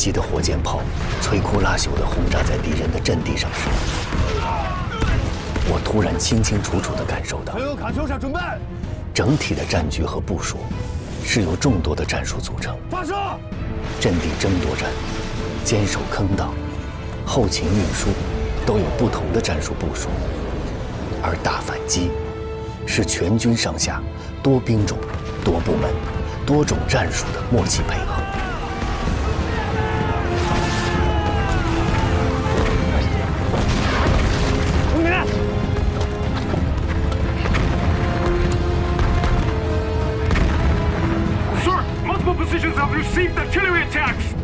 击的火箭炮摧枯拉朽地轰炸在敌人的阵地上时，我突然清清楚楚地感受到，卡秋莎准备，整体的战局和部署是由众多的战术组成。发射！阵地争夺战、坚守坑道、后勤运输都有不同的战术部署，而大反击是全军上下多兵种、多部门、多种战术的默契配合。Sir, multiple positions have received artillery attacks.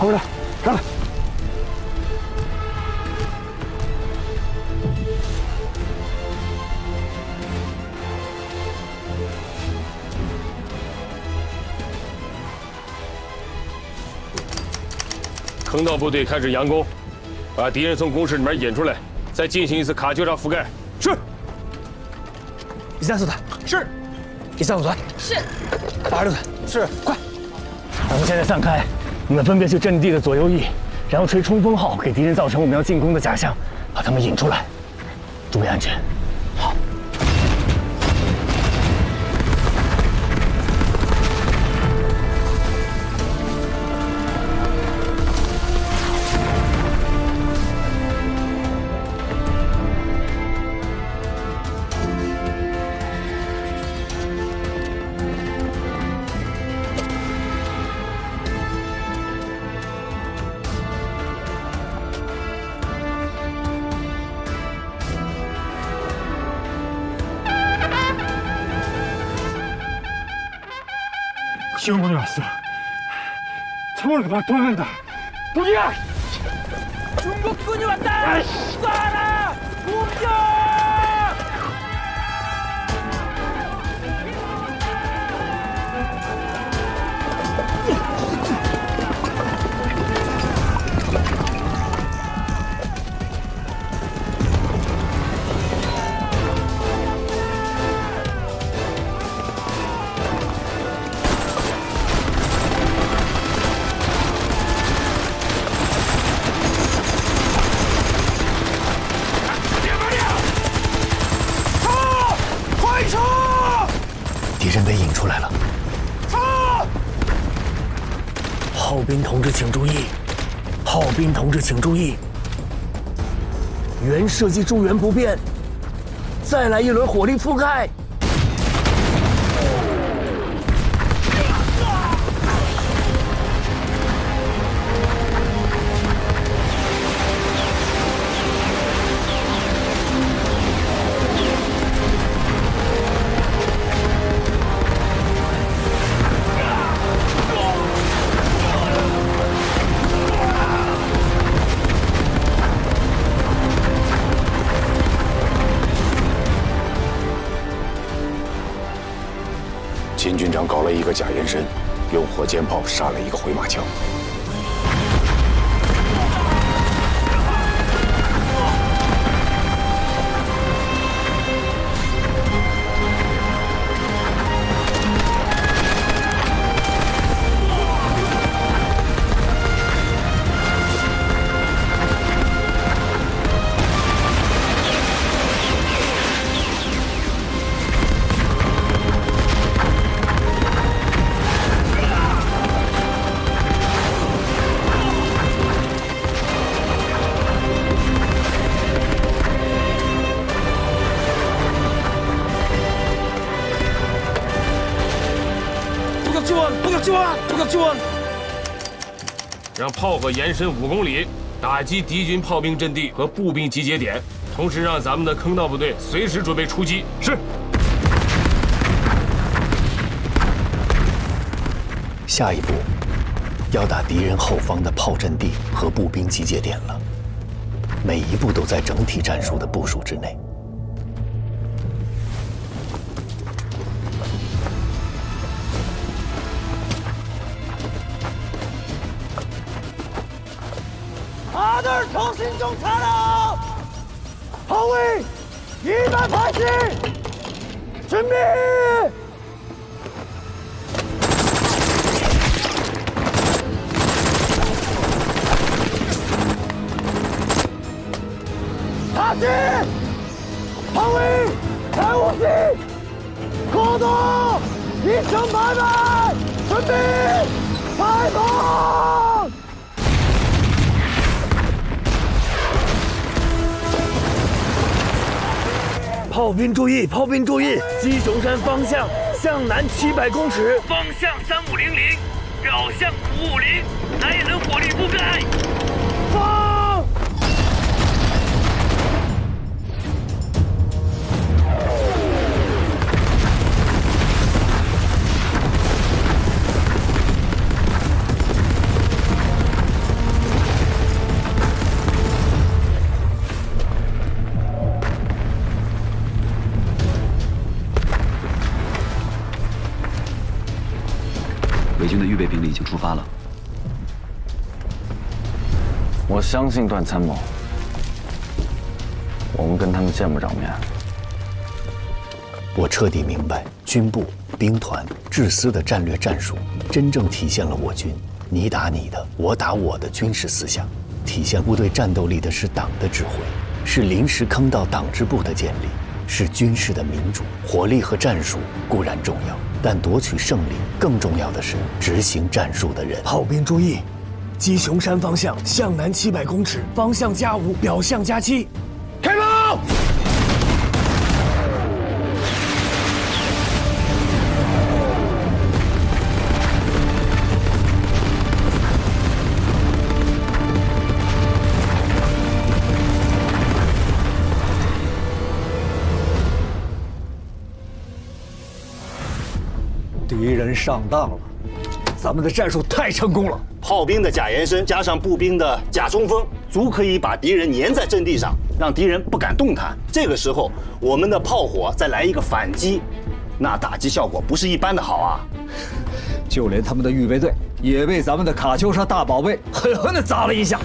回来，上来！坑道部队开始佯攻，把敌人从工事里面引出来，再进行一次卡秋莎覆盖。是。134团是，135团是，86团是，快！我们现在散开。 你们分别去阵地的左右翼，然后吹冲锋号，给敌人造成我们要进攻的假象，把他们引出来，注意安全。好。시어머니 왔어. 창문을 그만 도망간다. 무기야! 중국군이 왔다! 쏴라! 공격!敌人被引出来了！炮兵同志请注意！炮兵同志请注意！原射击诸元不变，再来一轮火力覆盖！秦军长搞了一个假延伸，用火箭炮杀了一个回马枪。让炮火延伸5公里，打击敌军炮兵阵地和步兵集结点，同时让咱们的坑道部队随时准备出击。是。下一步，要打敌人后方的炮阵地和步兵集结点了，每一步都在整体战术的部署之内。다들 정신 좀 차려! 허위 280! 준비! 다시! 허위 150! 고도 2800! 준비! 발동! 炮兵注意！炮兵注意！鸡雄山方向向南700公尺，方向3500，表向550，来人火力覆盖。放！伪军的预备兵力已经出发了。我相信段参谋，我们跟他们见不着面。我彻底明白，军部、兵团、制师的战略战术，真正体现了我军你打你的，我打我的军事思想。体现部队战斗力的是党的指挥，是临时坑道党支部的建立，是军事的民主。火力和战术固然重要，但夺取胜利更重要的是执行战术的人。炮兵注意！鸡雄山方向向南700公尺，方向+5，表向+7，开炮！敌人上当了，咱们的战术太成功了。炮兵的假延伸加上步兵的假冲锋，足可以把敌人粘在阵地上，让敌人不敢动弹。这个时候，我们的炮火再来一个反击，那打击效果不是一般的好啊！就连他们的预备队也被咱们的卡秋莎大宝贝狠狠地砸了一下。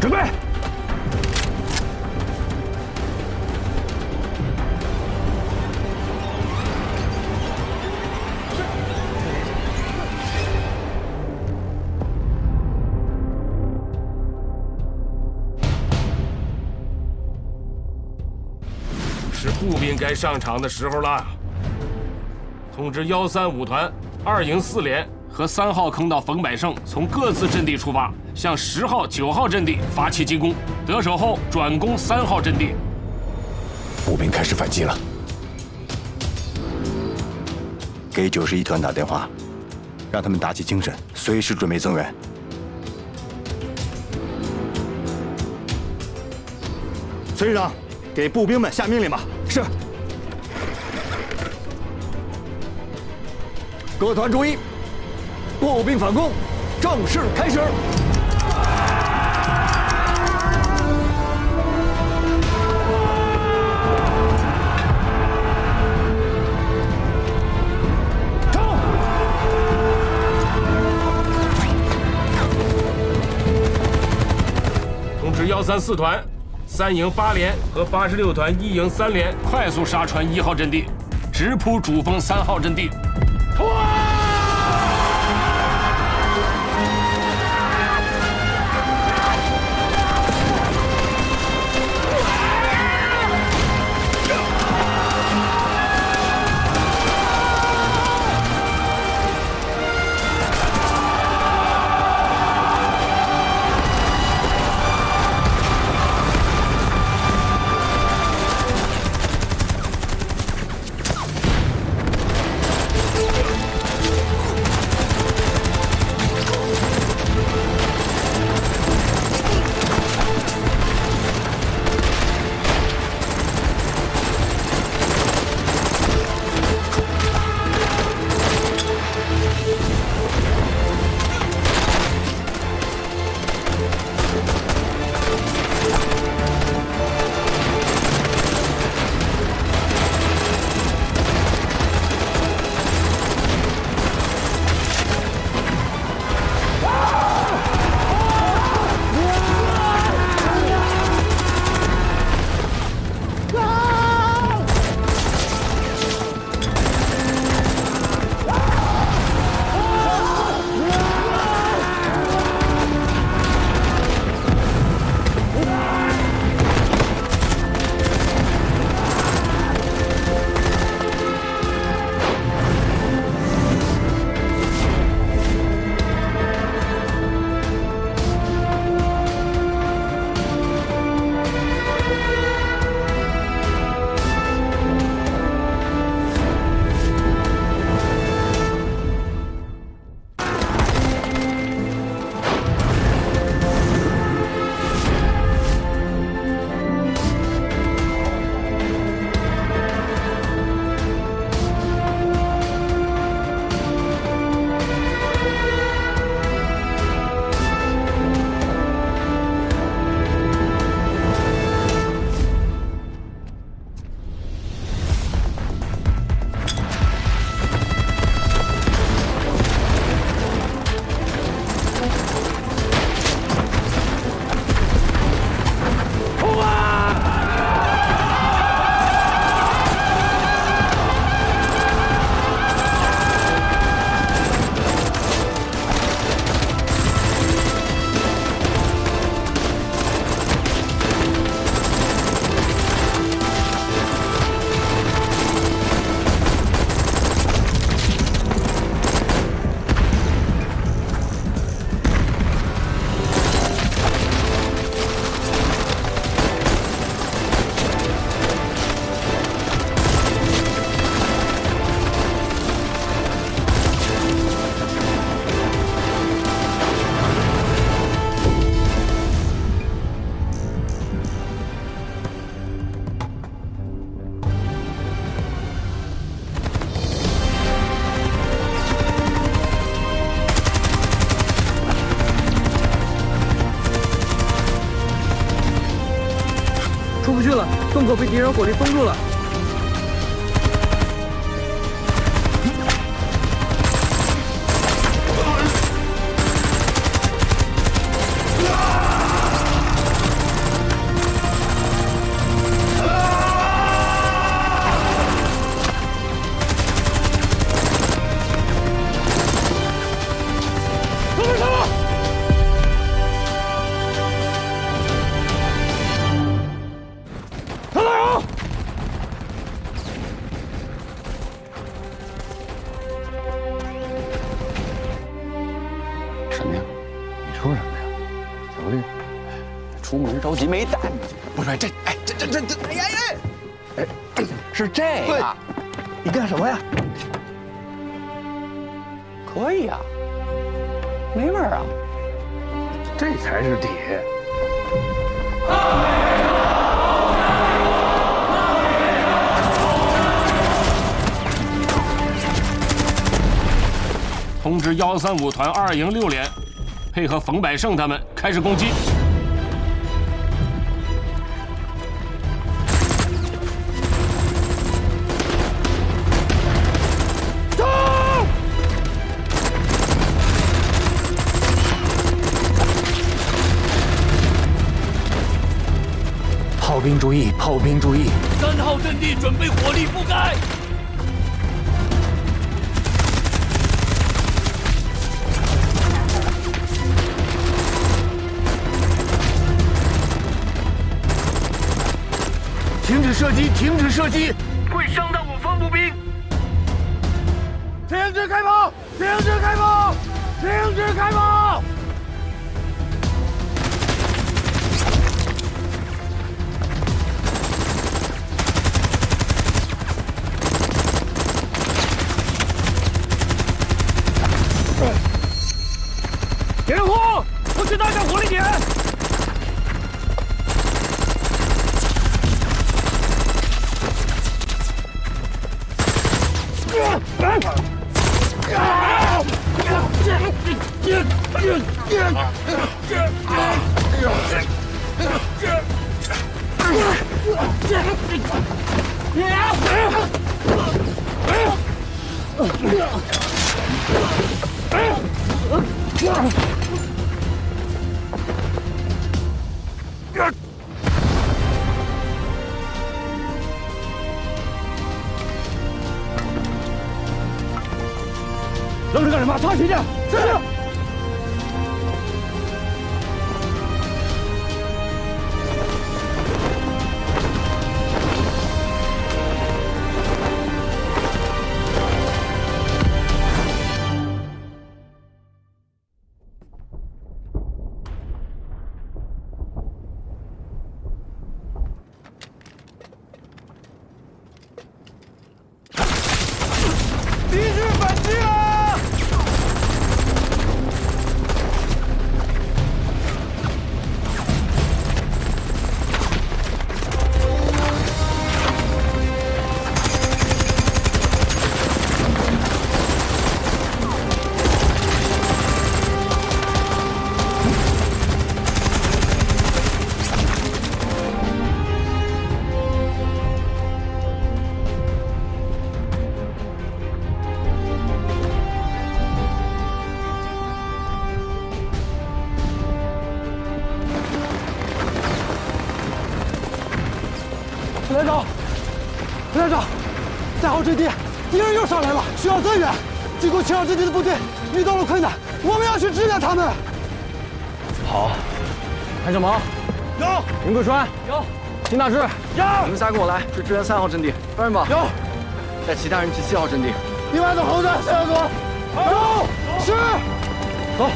准备！是步兵该上场的时候了。通知135团2营4连和3号坑道冯百胜从各自阵地出发，向10号、9号阵地发起进攻，得手后转攻3号阵地。步兵开始反击了。给91团打电话，让他们打起精神，随时准备增援。孙师长，给步兵们下命令吧。是。各团注意，步兵反攻正式开始。通知134团3营8连和86团1营3连快速杀穿1号阵地，直扑主峰3号阵地。去了，洞口被敌人火力封住了。什么呀？你说什么呀？小丽，出门着急没带。不是这，哎，这，哎呀呀！哎，是这个。你干什么呀？可以啊，没味儿啊。这才是底。通知135团2营6连，配合冯百胜他们开始攻击。走！炮兵注意，炮兵注意！3号阵地准备火力覆盖。停止射击！停止射击！会伤到我方步兵。停止开炮！停止开炮！停止开炮！点火！我去搭上火力点。愣着干什么？插旗去！是。敌军反击了！副连长，副连长，3号阵地敌人又上来了，需要增援。进攻7号阵地的部队遇到了困难，我们要去支援他们。好，潘小毛有，林桂川有，金大志有，你们仨跟我来去支援3号阵地，抓人吧。有，带其他人去7号阵地。另外的猴子向右走。走，是，走。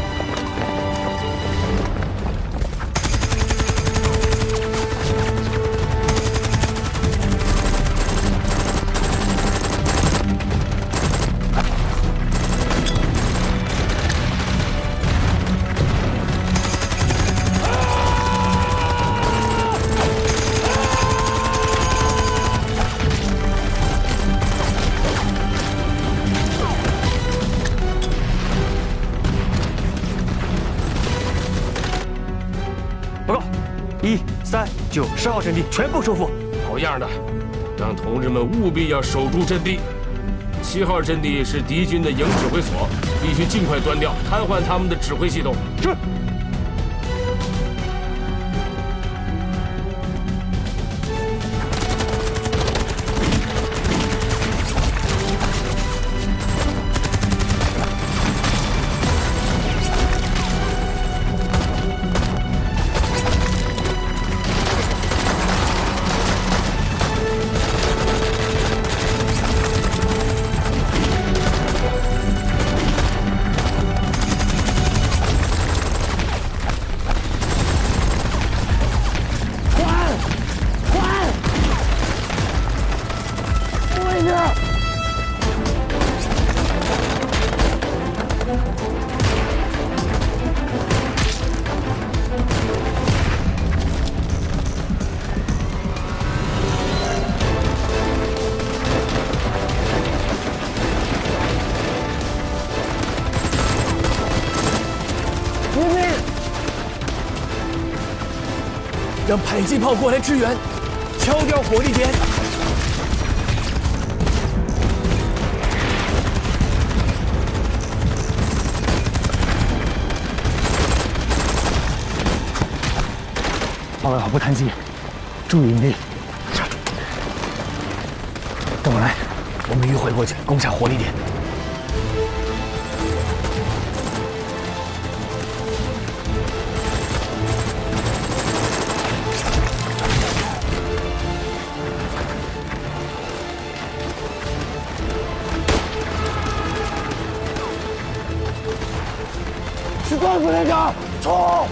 报告，1、3、3、9、10号阵地全部收复。好样的，让同志们务必要守住阵地。7号阵地是敌军的营指挥所，必须尽快端掉，瘫痪他们的指挥系统。是。让迫击炮过来支援，敲掉火力点。保卫好不贪机，注意隐蔽。跟我来，我们迂回过去，攻下火力点。士官副连长，冲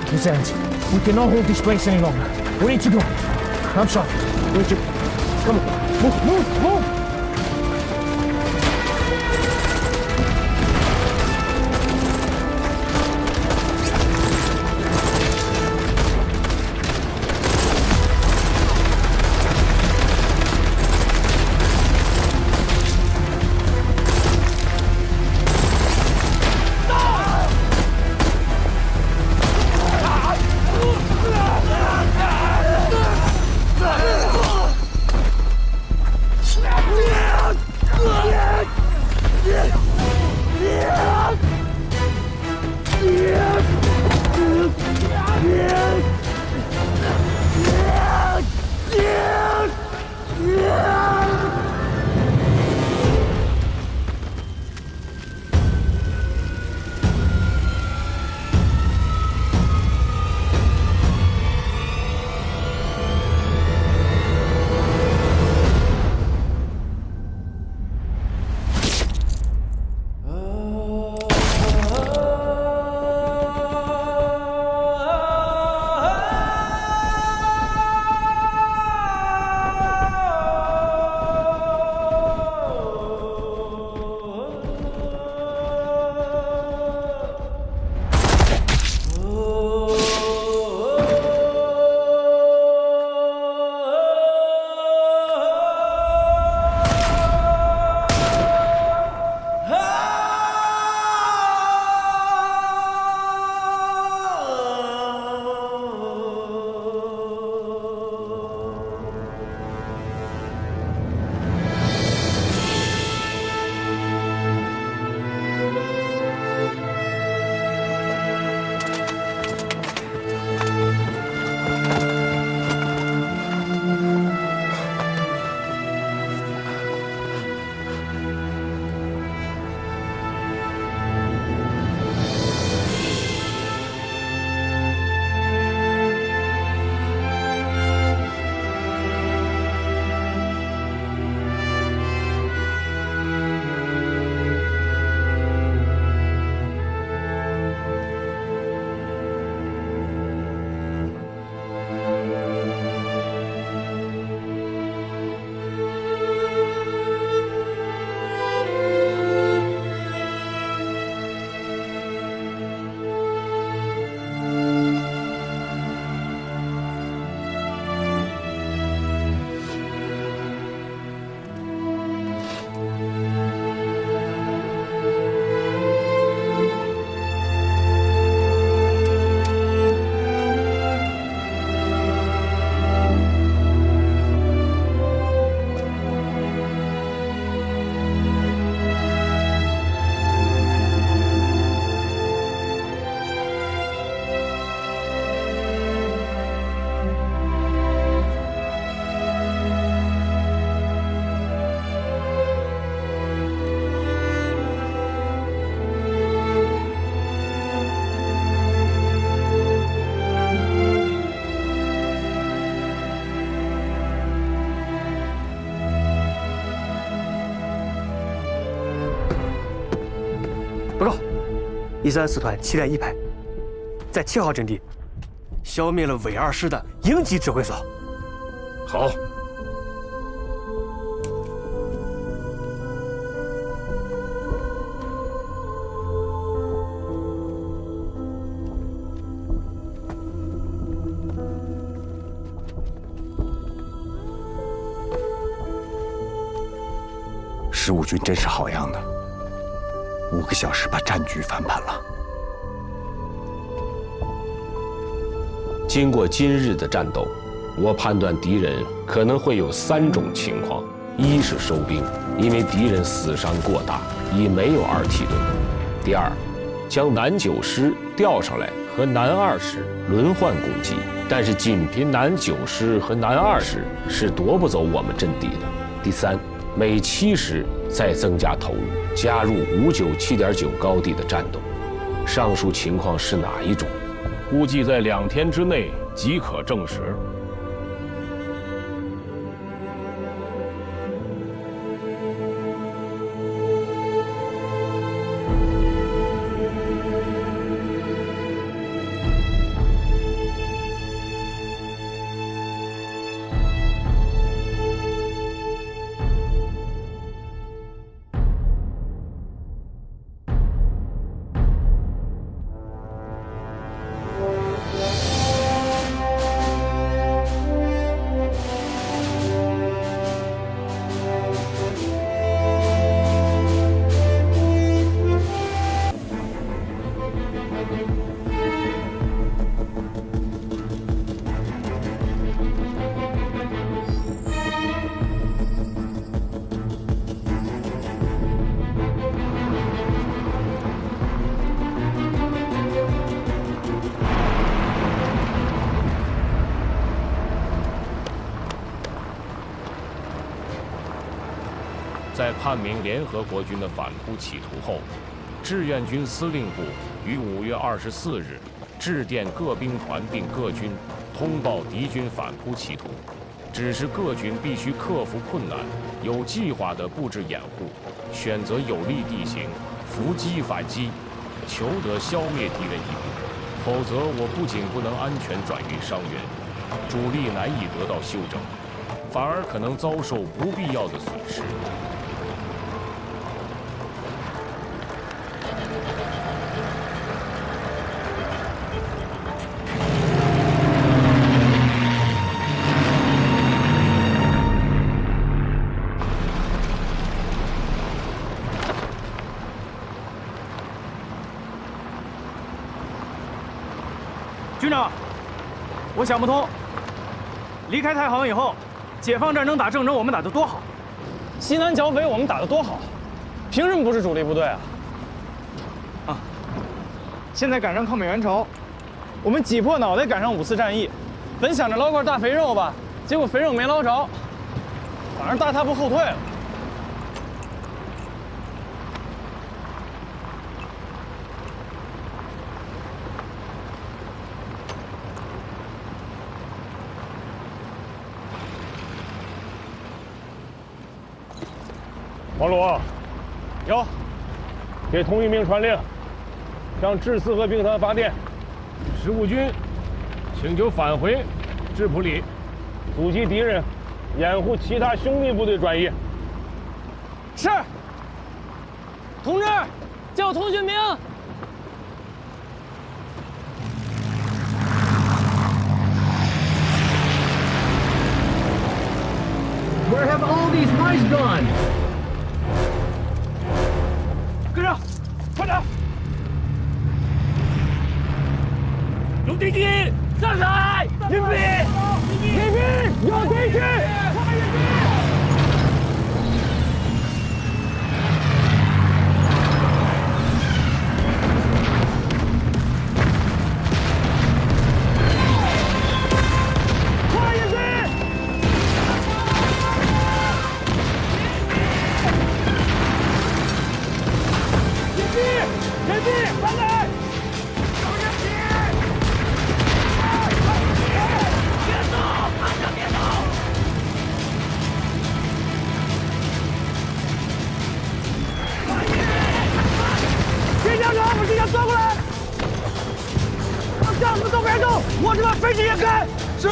！Lieutenant, we cannot hold this place any longer. We need to go. I'm sorry. We need to... Come on. Move, move, move! 134团7连1排，在7号阵地消灭了伪2师的营级指挥所。好。15军真是好样的，5个小时把战局翻盘了。经过今日的战斗，我判断敌人可能会有3种情况：一是收兵，因为敌人死伤过大，已没有2梯队；第二，将南9师调上来和南2师轮换攻击，但是仅凭南9师和南2师是夺不走我们阵地的；第三，每7师再增加投入，加入597.9高地的战斗。上述情况是哪一种？估计在2天之内即可证实。在判明联合国军的反扑企图后，志愿军司令部于5月24日致电各兵团并各军，通报敌军反扑企图，指示各军必须克服困难，有计划地布置掩护，选择有利地形，伏击反击，求得消灭敌人一部。否则，我不仅不能安全转运伤员，主力难以得到休整，反而可能遭受不必要的损失。军长，我想不通，离开太行以后，解放战争打郑州我们打得多好，西南剿匪我们打得多好，凭什么不是主力部队啊？啊！现在赶上抗美援朝，我们挤破脑袋赶上5次战役，本想着捞块大肥肉吧，结果肥肉没捞着，反而大踏步后退了。黄鲁，有，给同一兵传令，向至四河兵团发电，15军请求返回质朴里，阻击敌人，掩护其他兄弟部队转移。是。同志，叫通讯兵。Where have all these mice gone? 跟上，快点！有敌机，上海！迎兵！迎兵！有敌机！士们，飞机掩盖。是。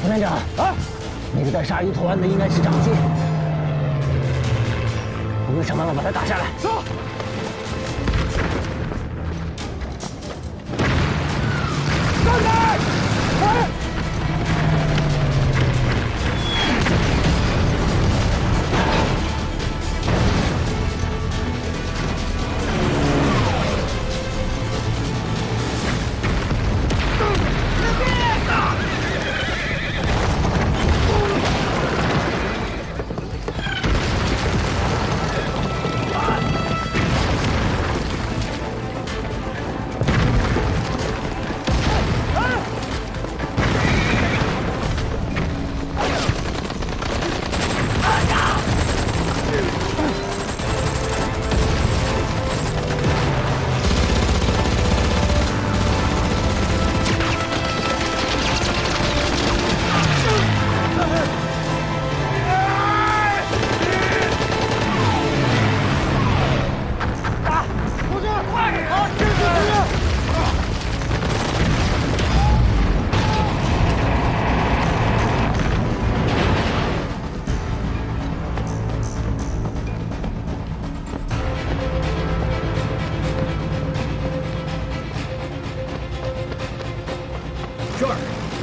副连长啊，那个带鲨鱼头湾的应该是长机，我们想办法把他打下来。走。站开！快！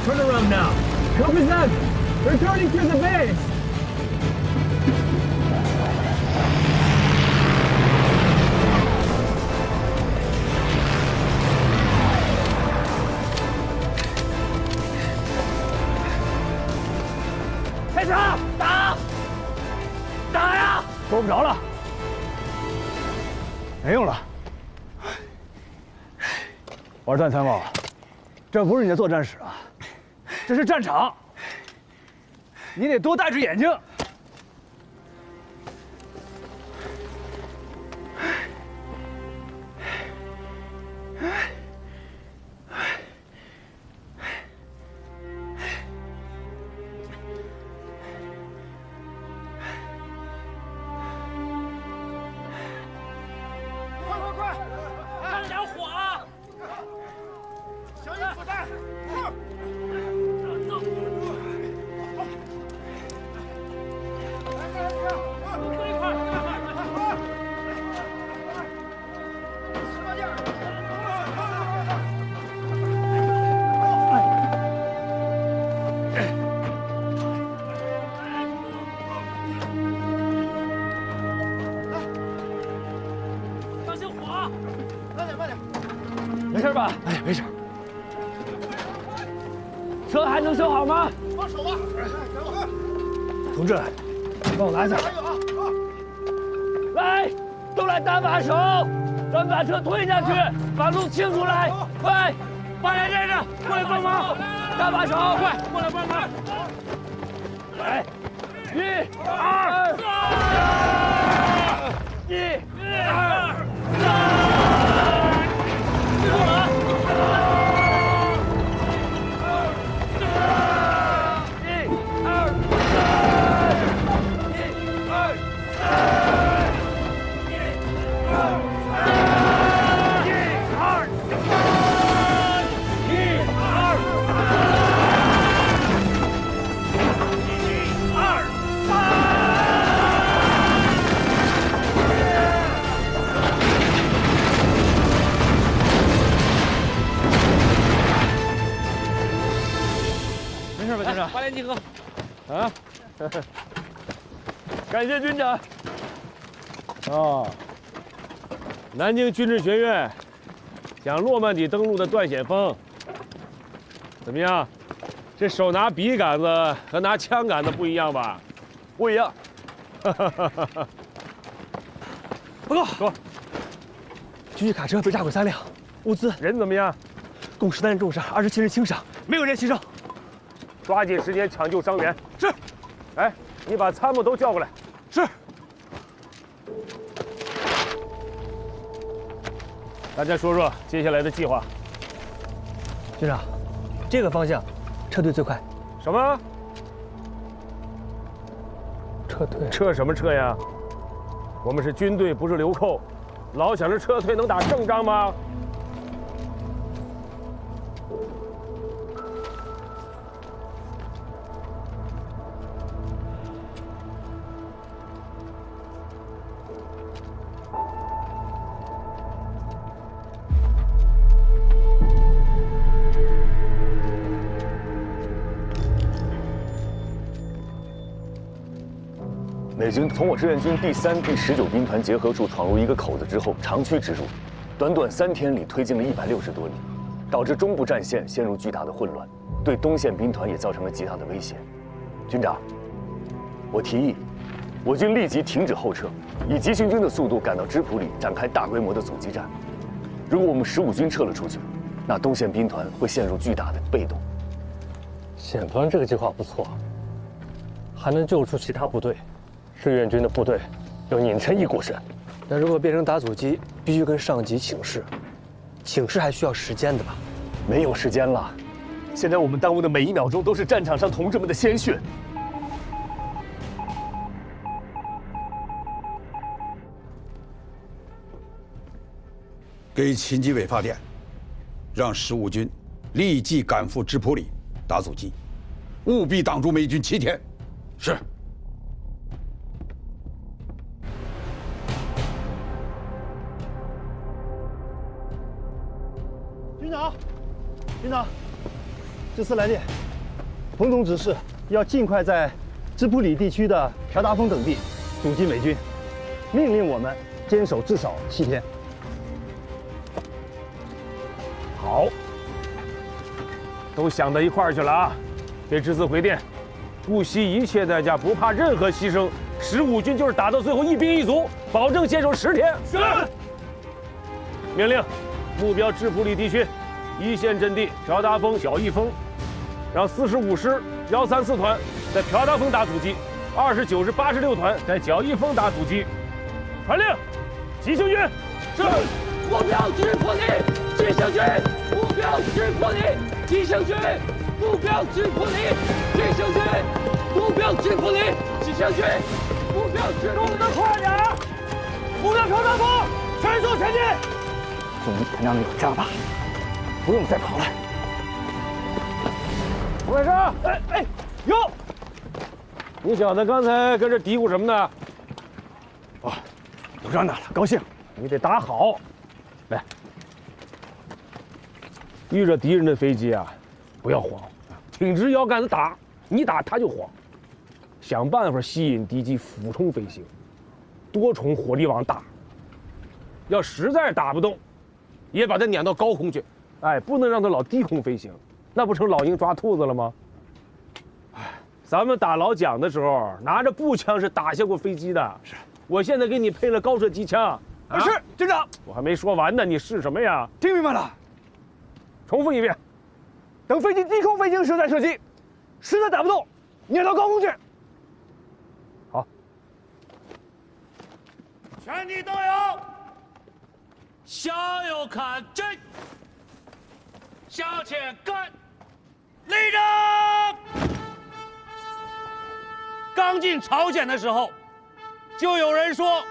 Turn around now. Copy that. Returning to the base. 开枪！打！打呀！够不着了，没用了。二战参谋，这不是你的作战室啊，这是战场，你得多戴只眼睛。快！看着点火啊！小心子弹！走！最快！十八件！小心火！慢点！没事吧？哎，没事。车还能修好吗？放手吧！同志，帮我拿一下。来，都来搭把手，咱们把车推下去，把路清出来。快，八连战士过来帮忙，搭把手，快过来帮忙。来，1、2、3，1、2、3，记住了啊！ 没事吧，军长？八连集合。啊！感谢军长。哦，南京军事学院讲诺曼底登陆的段显峰，怎么样？这手拿笔杆子和拿枪杆子不一样吧？不一样。报告，说，军事卡车被炸毁3辆，物资人怎么样？共13人重伤，27人轻伤，没有人牺牲。 抓紧时间抢救伤员。是。哎，你把参谋都叫过来。是。大家说说接下来的计划。军长，这个方向撤退最快。什么？撤退？撤什么撤呀？我们是军队，不是流寇，老想着撤退能打胜仗吗？美军从我志愿军第3、第19兵团结合处闯入一个口子之后，长驱直入，短短3天里推进了160多里，导致中部战线陷入巨大的混乱，对东线兵团也造成了极大的威胁。军长，我提议，我军立即停止后撤，以急行军的速度赶到芝普里，展开大规模的阻击战。如果我们15军撤了出去，那东线兵团会陷入巨大的被动。宪方这个计划不错，还能救出其他部队。志愿军的部队要拧成一股绳。但如果变成打阻击，必须跟上级请示，请示还需要时间的吧？没有时间了，现在我们耽误的每1秒钟都是战场上同志们的鲜血。给秦基伟发电，让15军立即赶赴芝普里打阻击，务必挡住美军7天。是。军长，这次来电，彭总指示要尽快在芝普里地区的朴达峰等地阻击美军，命令我们坚守至少7天。好，都想到一块儿去了啊！给这次回电，不惜一切代价，不怕任何牺牲，15军就是打到最后1兵1卒，保证坚守10天。是。命令，目标芝普里地区。1线阵地朴达峰、小义峰，让45师134团在朴达峰打阻击，29师86团在小义峰打阻击。传令，急行军。是。目标芝普里，急行军。目标芝普里，急行军。目标芝普里，急行军。目标芝普里，急行军。目标芝普里。动得快点！目标朴达峰，全速前进。终于看到你有家吧。不用再跑了。胡开生，哟，你小子刚才跟这嘀咕什么呢？哦，有仗打了，高兴。你得打好。来，遇着敌人的飞机啊，不要慌，挺直腰杆子打，你打他就慌。想办法吸引敌机俯冲飞行，多重火力网打。要实在打不动，也把它撵到高空去。哎，不能让它老低空飞行，那不成老鹰抓兔子了吗？哎，咱们打老蒋的时候，拿着步枪是打下过飞机的。是，我现在给你配了高射机枪。是，军长。我还没说完呢，你是什么呀？听明白了。重复一遍。等飞机低空飞行时再射击，实在打不动，撵到高空去。好。全体都有，向右看齐。向前干，立正！刚进朝鲜的时候，就有人说，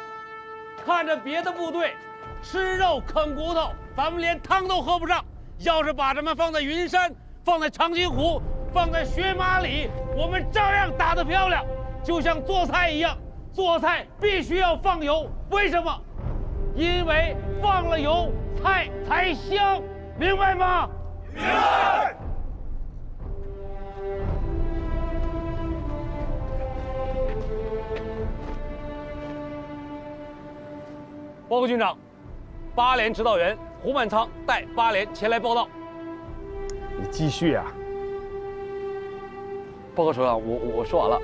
看着别的部队吃肉啃骨头，咱们连汤都喝不上。要是把他们放在云山、放在长津湖、放在雪马里，我们照样打得漂亮。就像做菜一样，做菜必须要放油，为什么？因为放了油，菜才香，明白吗？明白。报告军长，8连指导员胡满仓带8连前来报道。你继续啊。报告首长，我说完了。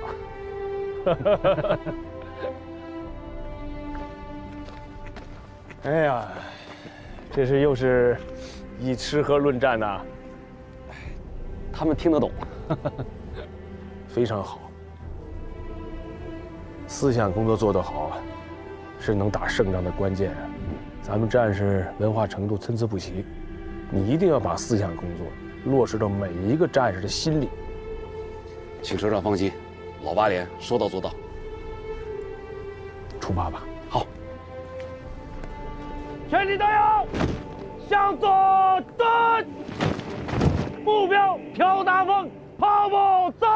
哎呀，这是又是以吃喝论战呐。他们听得懂。非常好。思想工作做得好，是能打胜仗的关键。咱们战士文化程度参差不齐，你一定要把思想工作落实到每一个战士的心里。请首长放心，老8连说到做到。出发吧。好。全体都有，向左蹲，目标朴达峰，跑步走。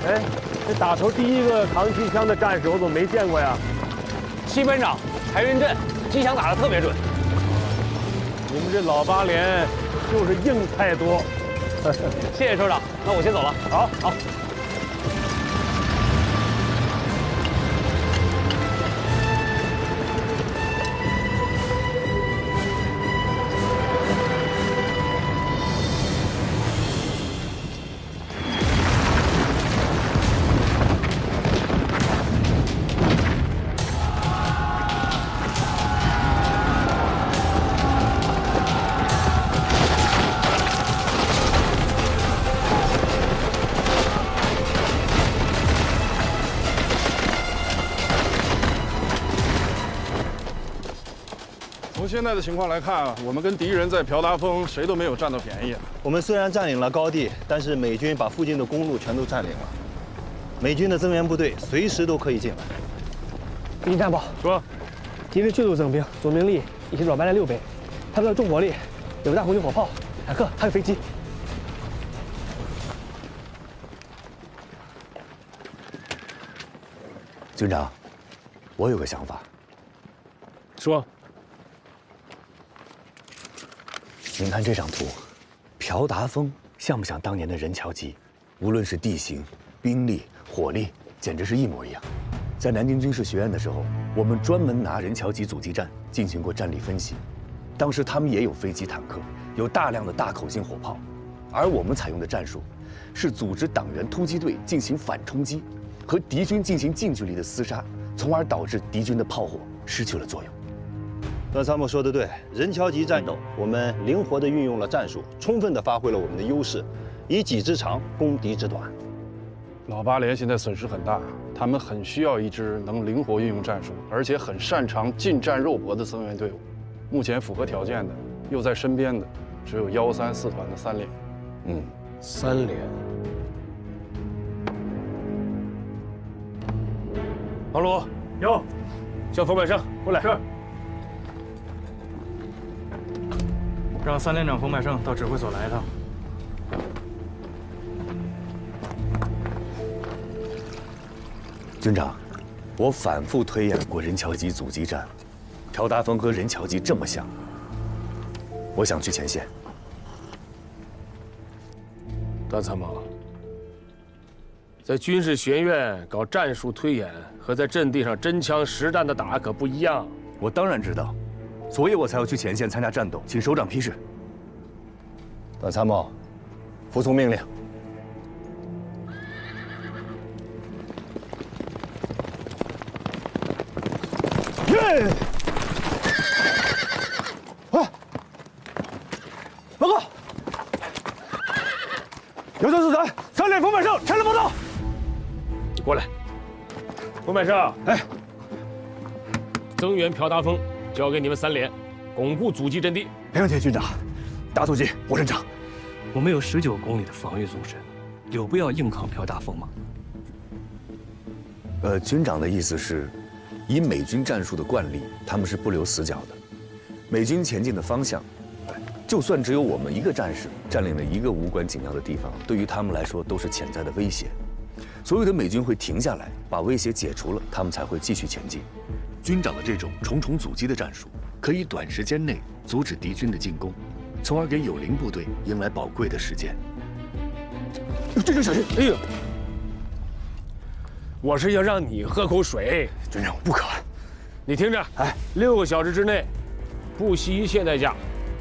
哎，这打头第一个扛机枪的战士，我怎么没见过呀？七班长柴云振机枪打得特别准。你们这老8连就是硬菜多。谢谢首长，那我先走了。好。现在的情况来看，我们跟敌人在朴达峰谁都没有占到便宜。我们虽然占领了高地，但是美军把附近的公路全都占领了。美军的增援部队随时都可以进来。李战报说，敌人迅速增兵，总兵力已经转败了6倍，他们的重火力有大红军火炮、坦克，还有飞机。军长，我有个想法。说。您看这张图，朴达峰像不像当年的任乔吉？无论是地形、兵力、火力，简直是一模一样。在南京军事学院的时候，我们专门拿任乔吉阻击战进行过战力分析。当时他们也有飞机、坦克，有大量的大口径火炮，而我们采用的战术是组织党员突击队进行反冲击，和敌军进行近距离的厮杀，从而导致敌军的炮火失去了作用。段参谋说的对，任乔吉战斗，我们灵活地运用了战术，充分地发挥了我们的优势，以己之长攻敌之短。老八连现在损失很大，他们很需要一支能灵活运用战术，而且很擅长近战肉搏的增援队伍。目前符合条件的，又在身边的，只有134团的3连。3连。王鲁有，叫冯百胜过来。是。让3连长冯百胜到指挥所来一趟。军长，我反复推演过任乔吉阻击战，朴达峰和任乔吉这么像，我想去前线。段参谋，在军事学院搞战术推演和在阵地上真枪实弹的打可不一样。我当然知道。所以我才要去前线参加战斗，请首长批示。段参谋，服从命令。报告，有救助团3连冯百胜前来报道。你过来，冯百胜。哎，增援朴达峰。交给你们3连，巩固阻击阵地。没问题，军长。大阻击，我认账。我们有19公里的防御纵深，有必要硬抗朴达峰吗？军长的意思是，以美军战术的惯例，他们是不留死角的。美军前进的方向，就算只有我们一个战士占领了一个无关紧要的地方，对于他们来说都是潜在的威胁。所有的美军会停下来，把威胁解除了，他们才会继续前进。军长的这种重重阻击的战术，可以短时间内阻止敌军的进攻，从而给友邻部队迎来宝贵的时间。军长小心！哎呦，我是要让你喝口水。军长，我不渴。你听着，哎，6个小时之内，不惜一切代价，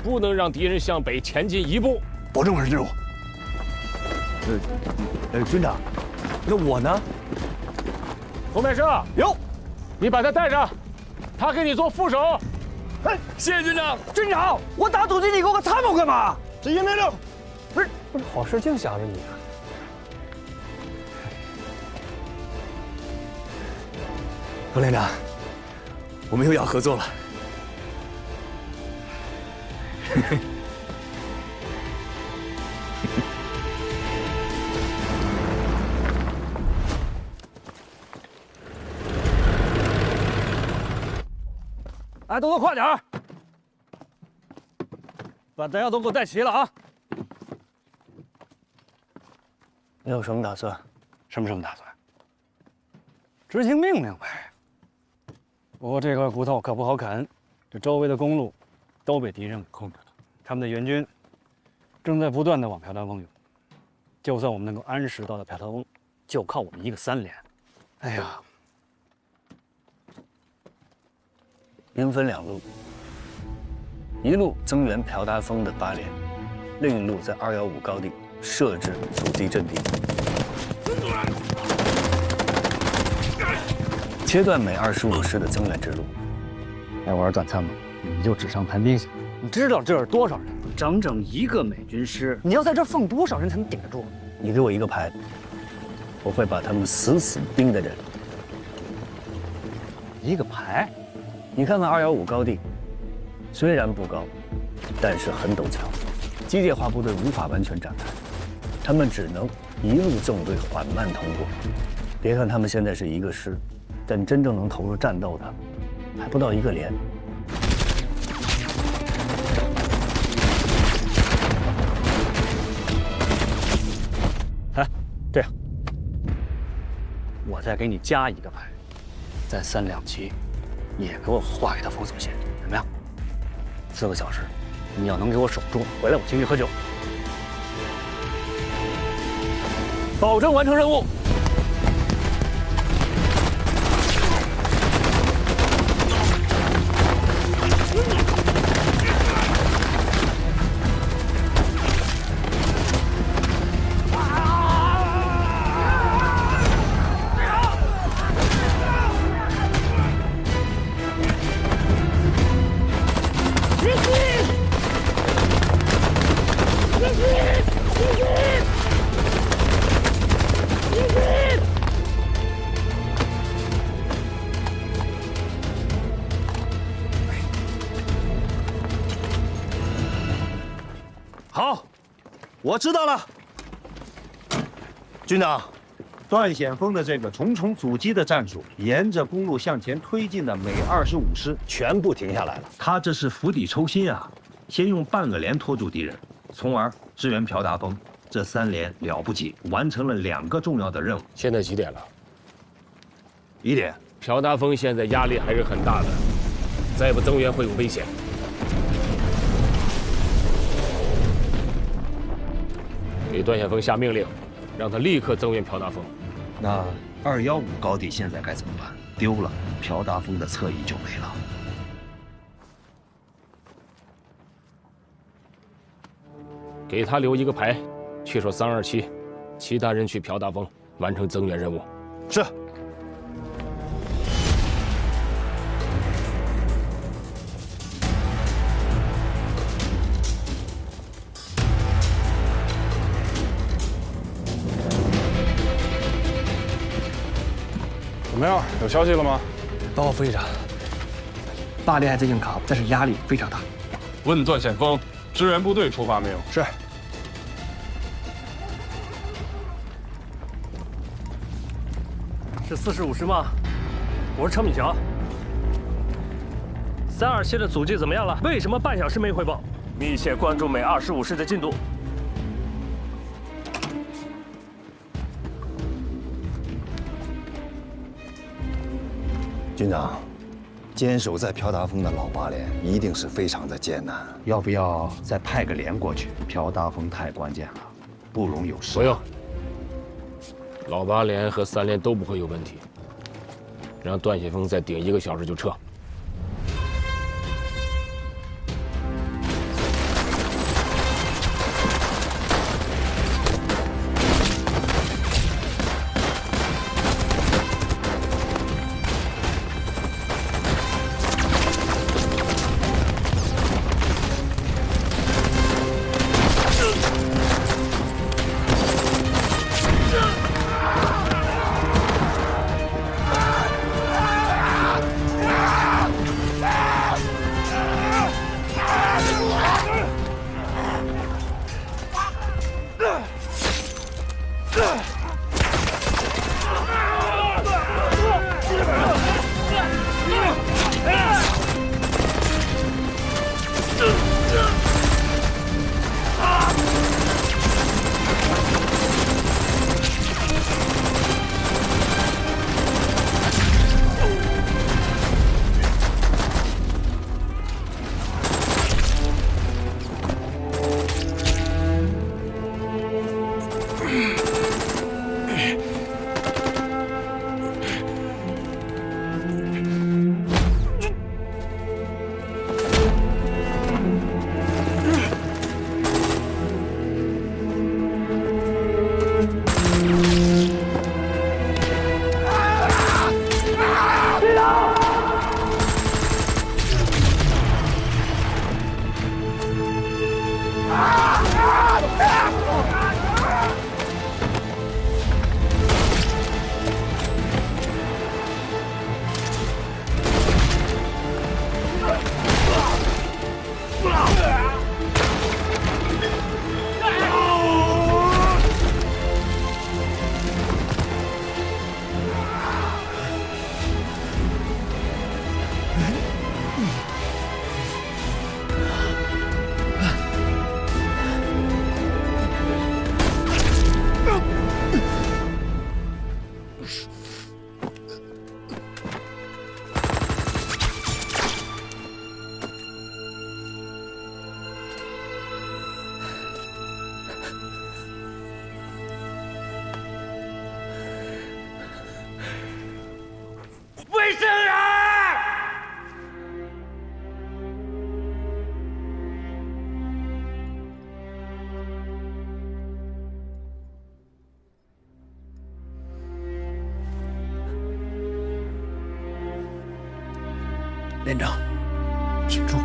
不能让敌人向北前进1步。保证完成任务。军长，那我呢？冯百胜有。你把他带上，他给你做副手。哎，谢谢军长。军长，我打阻击，你给我个参谋干嘛？执行命令。不是好事净想着你啊！冯连长，我们又要合作了。哎，动作快点儿，把弹药都给我带齐了啊！你有什么打算？什么打算？执行命令呗。不过这块骨头可不好啃，这周围的公路都被敌人给控制了，他们的援军正在不断的往朴达峰涌。就算我们能够按时到达朴达峰，就靠我们一个3连。哎呀！兵分2路，一路增援朴达峰的8连，另一路在215高地设置阻击阵地，切断每25师的增援之路。哎，我说段参谋，你就纸上谈兵去。你知道这是多少人？整整1个美军师，你要在这放多少人才能顶得住？你给我一个排，我会把他们死死盯在这里。一个排？你看看215高地，虽然不高，但是很陡峭，机械化部队无法完全展开，他们只能一路纵队缓慢通过。别看他们现在是一个师，但真正能投入战斗的还不到一个连。哎，这样，我再给你加一个牌，在3两旗也给我画一道封锁线，怎么样？4个小时，你要能给我守住，回来我请你喝酒，保证完成任务。好，我知道了。军长，段显峰的这个重重阻击的战术，沿着公路向前推进的美25师全部停下来了。他这是釜底抽薪啊！先用半个连拖住敌人，从而支援朴达峰。这3连了不起，完成了2个重要的任务。现在几点了？1点。朴达峰现在压力还是很大的，再不增援会有危险。给段显峰下命令，让他立刻增援朴达峰。那215高地现在该怎么办？丢了，朴达峰的侧翼就没了。给他留一个排，去守327，其他人去朴达峰完成增援任务。是。怎么样？有消息了吗？报告副队长，8连还在硬扛，但是压力非常大。问段显峰，支援部队出发没有？是。是45师吗？我是程敏桥。327的阻击怎么样了？为什么半小时没汇报？密切关注美25师的进度。军长，坚守在朴达峰的老8连一定是非常的艰难。要不要再派个连过去？朴达峰太关键了，不容有失。不用，老8连和3连都不会有问题。让段显峰再顶1个小时就撤。连长，挺住。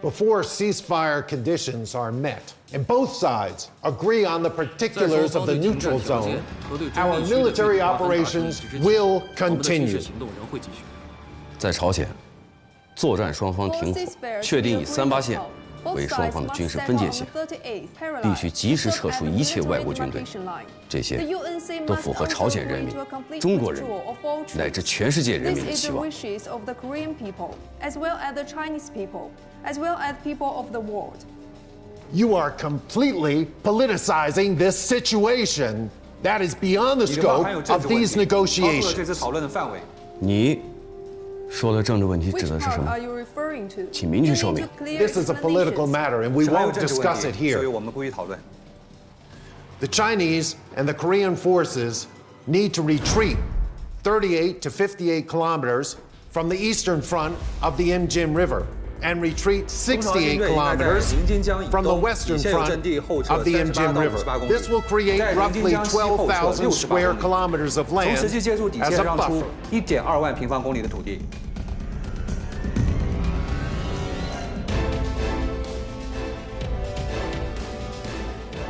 Before ceasefire conditions are met, and both sides agree on the particulars of the neutral zone, our military operations will continue. 在朝鲜，作战双方停火，确定以3·8线为双方的军事分界线，必须及时撤出一切外国军队。这些都符合朝鲜人民、中国人民乃至全世界人民的期望。 as well as people of the world. You are completely politicizing this situation. That is beyond the scope of these negotiations. 你说的政治问题指的是什么？请明确说明。 This is a political matter, and we won't discuss it here. The Chinese and the Korean forces need to retreat 38 to 58 kilometers from the eastern front of the Imjin River, and retreat 68 kilometers from the western front of the Imjin River. This will create roughly 12,000 square kilometers of land as a buffer. 1.2万平方公里的土地。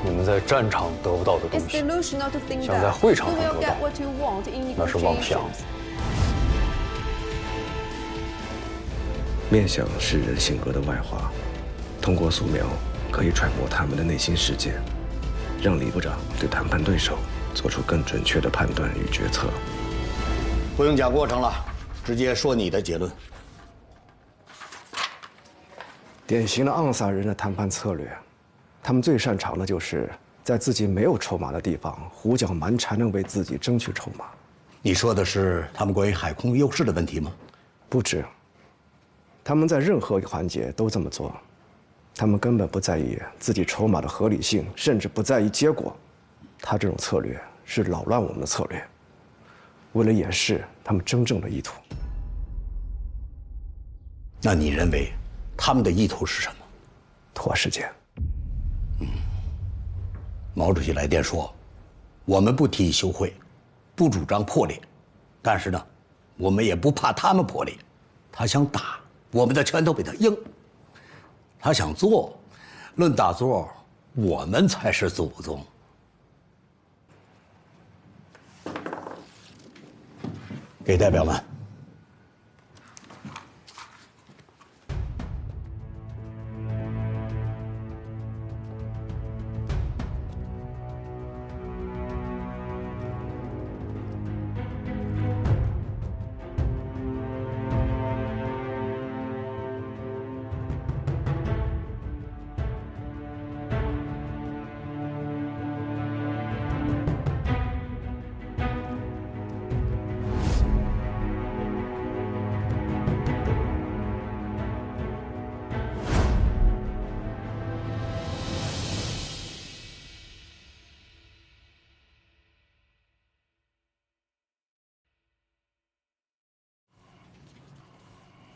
你们在战场得不到的东西，想在会场上得到，那是妄想。 面相是人性格的外化，通过素描可以揣摩他们的内心世界，让李部长对谈判对手做出更准确的判断与决策。不用讲过程了，直接说你的结论。典型的昂萨人的谈判策略，他们最擅长的就是在自己没有筹码的地方胡搅蛮缠地为自己争取筹码。你说的是他们关于海空优势的问题吗？不止。 他们在任何环节都这么做，他们根本不在意自己筹码的合理性，甚至不在意结果。他这种策略是扰乱我们的策略，为了掩饰他们真正的意图。那你认为他们的意图是什么？拖时间。毛主席来电说，我们不提议休会，不主张破裂，但是呢，我们也不怕他们破裂。他想打。 我们的拳头比他硬，他想做，论打坐，我们才是祖宗。给代表们。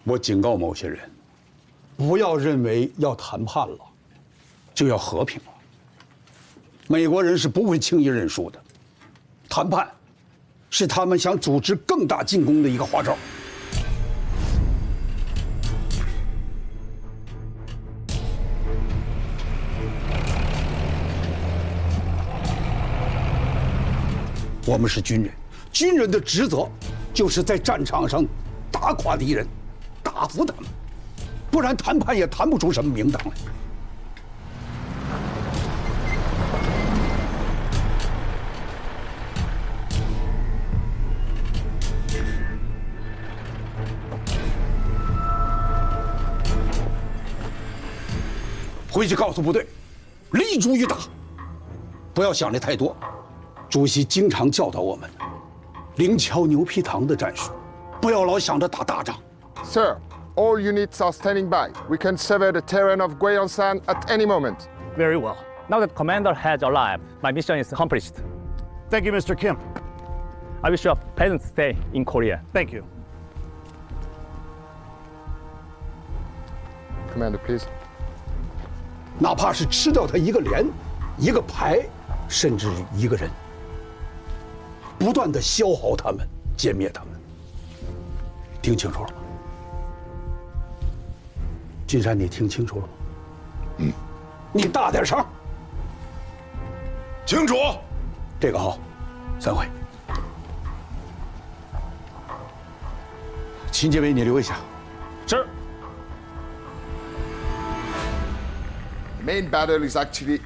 我警告某些人，不要认为要谈判了，就要和平了。美国人是不会轻易认输的，谈判是他们想组织更大进攻的一个花招。我们是军人，军人的职责就是在战场上打垮敌人，打服他们，不然谈判也谈不出什么名堂来。回去告诉部队，立足于打，不要想的太多。主席经常教导我们，灵巧牛皮糖的战术，不要老想着打大仗。Sir, all units are standing by. We can survey the terrain of Gyeongsang at any moment. Very well. Now that commander has arrived, my mission is accomplished. Thank you, Mr. Kim. I wish you a pleasant stay in Korea. Thank you. Commander, please. 哪怕是吃掉他一个连、一个排，甚至一个人，不断的消耗他们，歼灭他们。听清楚了吗？金山，你听清楚了吗？嗯。你大点声。清楚。这个好，散会。秦建伟，你留一下。是。The main battle is actually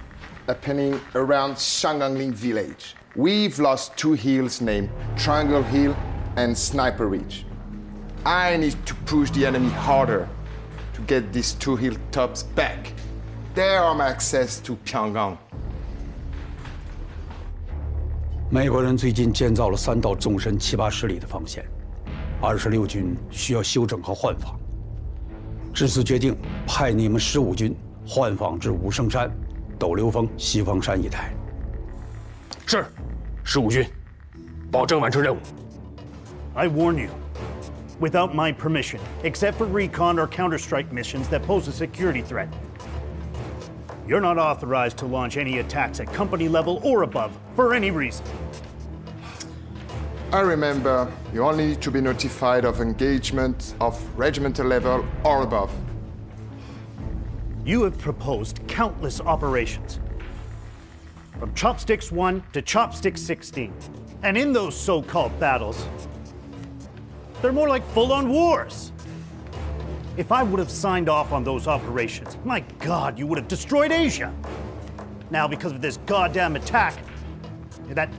happening around Shangangling village. We've lost two hills named Triangle Hill and Sniper Ridge. I need to push the enemy harder to get these two hilltops back. There are my access to Pyongyang. 美国人最近建造了3道纵深7-80里的防线，26军需要修整和换防，至此决定派你们15军换防至武圣山、斗流峰、西方山一带。是，15军，保证完成任务。I warn you, without my permission, except for recon or counter-strike missions that pose a security threat, you're not authorized to launch any attacks at company level or above for any reason. I remember you only need to be notified of engagement of regimental level or above. You have proposed countless operations, from Chopsticks 1 to Chopsticks 16. And in those so-called battles, they're more like full-on wars. If I would have signed off on those operations, my God, you would have destroyed Asia. Now, because of this goddamn attack, that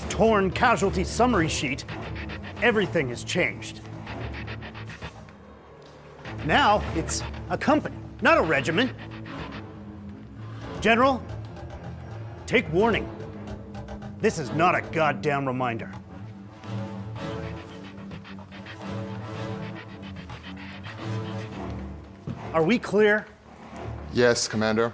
torn casualty summary sheet, everything has changed. Now, it's a company, not a regiment. General, take warning. This is not a goddamn reminder. Are we clear? Yes, Commander.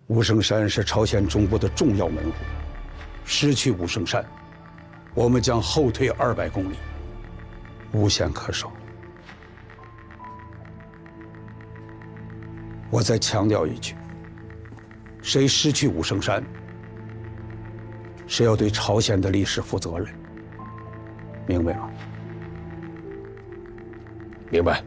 « 武圣山是朝鲜中部的重要门户，失去武圣山，我们将后退200公里，无险可守。我再强调一句，谁失去武圣山，谁要对朝鲜的历史负责任，明白吗？明白。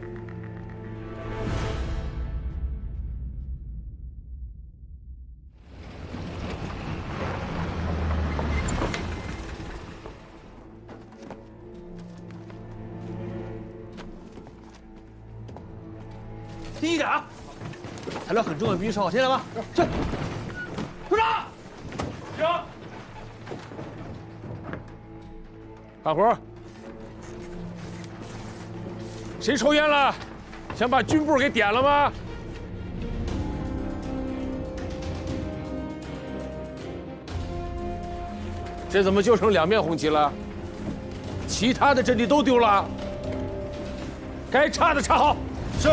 第一点，材料很重要，必须收好。听见了吗？去，鼓掌。行。干活。谁抽烟了？想把军部给点了吗？这怎么就剩2面红旗了？其他的阵地都丢了。该插的插好。是。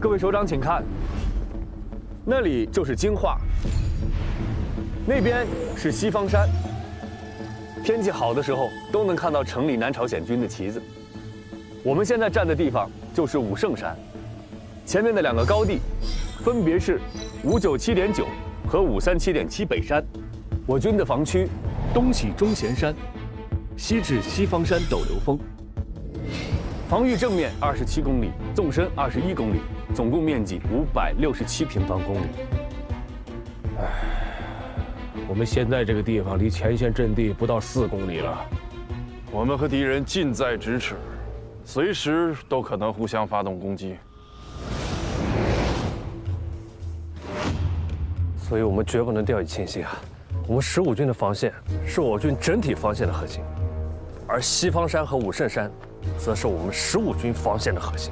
各位首长请看，那里就是京化，那边是西方山。天气好的时候，都能看到城里南朝鲜军的旗子。我们现在站的地方就是武圣山，前面的2个高地，分别是597.9和537.7北山。我军的防区，东起钟贤山，西至西方山斗流峰。防御正面27公里，纵深21公里，总共面积567平方公里。我们现在这个地方离前线阵地不到4公里了，我们和敌人近在咫尺，随时都可能互相发动攻击。所以我们绝不能掉以轻心啊！我们15军的防线是我军整体防线的核心，而西方山和武圣山，则是我们15军防线的核心。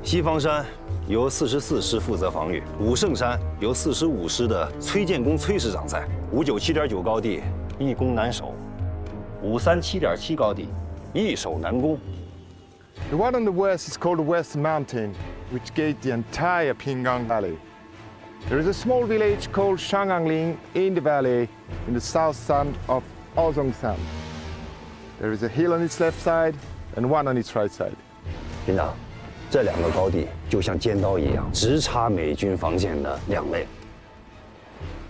西方山由44师负责防御，武圣山由45师的崔建功崔师长在。597.9高地易攻难守，537.7高地易守难攻。The one on the west is called the West Mountain, which gate the entire Pinggang Valley. There is a small village called Shangangling in the valley, in the south side of Ozongsan. There is a hill on its left side and one on its right side. 军长，这2个高地就像尖刀一样，直插美军防线的2肋。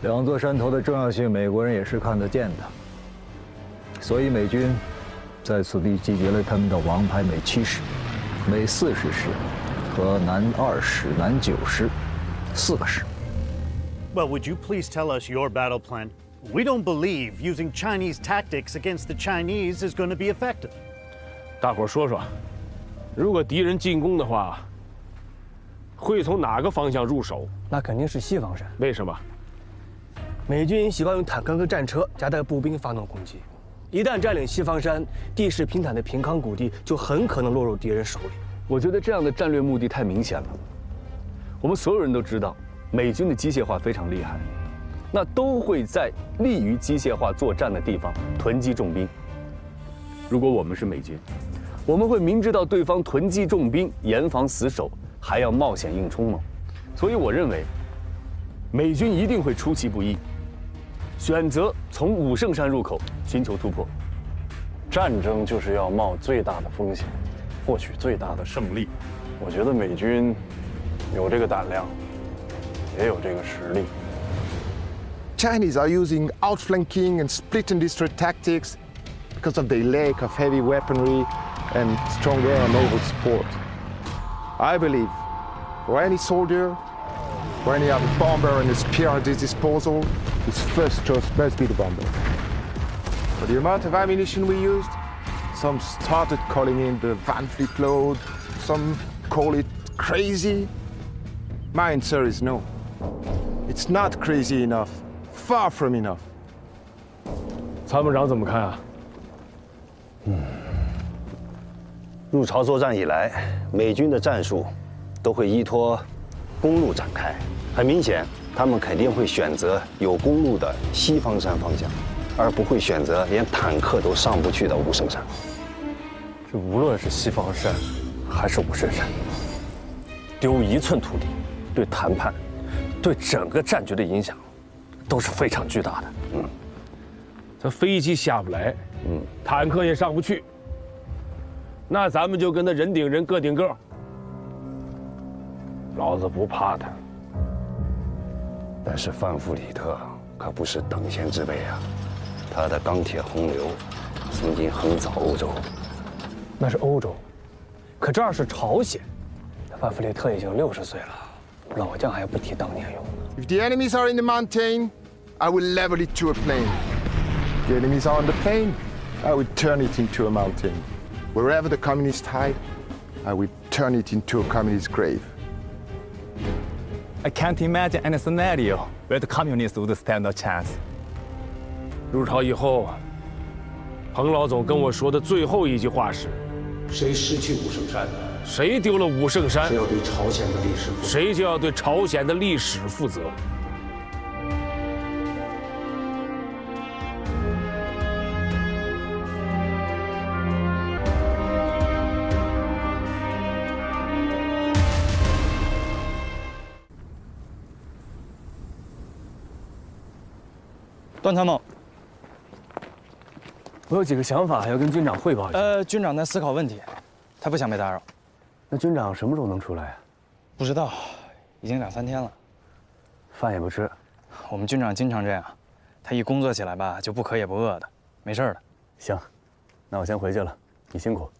2座山头的重要性，美国人也是看得见的。所以美军在此地集结了他们的王牌美7师、美40师和南2师、南9师4个师。Well, would you please tell us your battle plan? We don't believe using Chinese tactics against the Chinese is going to be effective. 大伙说说，如果敌人进攻的话，会从哪个方向入手？那肯定是西方山。为什么？美军习惯用坦克和战车夹带步兵发动攻击，一旦占领西方山，地势平坦的平康谷地就很可能落入敌人手里。我觉得这样的战略目的太明显了。我们所有人都知道，美军的机械化非常厉害，那都会在利于机械化作战的地方囤积重兵。如果我们是美军，我们会明知道对方囤积重兵，严防死守，还要冒险硬冲吗？所以我认为，美军一定会出其不意，选择从武圣山入口寻求突破。战争就是要冒最大的风险，获取最大的胜利。我觉得美军有这个胆量，也有这个实力。Chinese are using outflanking and split and destroy tactics because of their lack of heavy weaponry and strong air and naval support. I believe for any soldier, for any other bomber and a spear at his disposal, his first choice must be the bomber. For the amount of ammunition we used, some started calling it the Van Fleet load, some call it crazy. My answer is no. It's not crazy enough, far from enough. 参谋长怎么看啊？入朝作战以来，美军的战术都会依托公路展开。很明显，他们肯定会选择有公路的西方山方向，而不会选择连坦克都上不去的武圣山。这无论是西方山还是武圣山，丢1寸土地，对谈判、对整个战局的影响都是非常巨大的。这飞机下不来，坦克也上不去，那咱们就跟他人顶人，个顶个。老子不怕他。但是范弗里特可不是等闲之辈啊，他的钢铁洪流曾经横扫欧洲。那是欧洲，可这儿是朝鲜。范弗里特已经60岁了，老将还不提当年勇。If the enemies are in the mountain, I will level it to a plain. If the enemies are on the plain, I will turn it into a mountain. Wherever the communists hide, I will turn it into a communist grave. I can't imagine any scenario where the communists would stand a chance. 入朝以后，彭老总跟我说的最后一句话是：谁失去武圣山，谁丢了武圣山，谁要对朝鲜的历史负责，谁就要对朝鲜的历史负责。段参谋，我有几个想法要跟军长汇报一下。军长在思考问题，他不想被打扰。那军长什么时候能出来呀？不知道，已经2、3天了。饭也不吃。我们军长经常这样，他一工作起来吧，就不渴也不饿的，没事的。行，那我先回去了，你辛苦。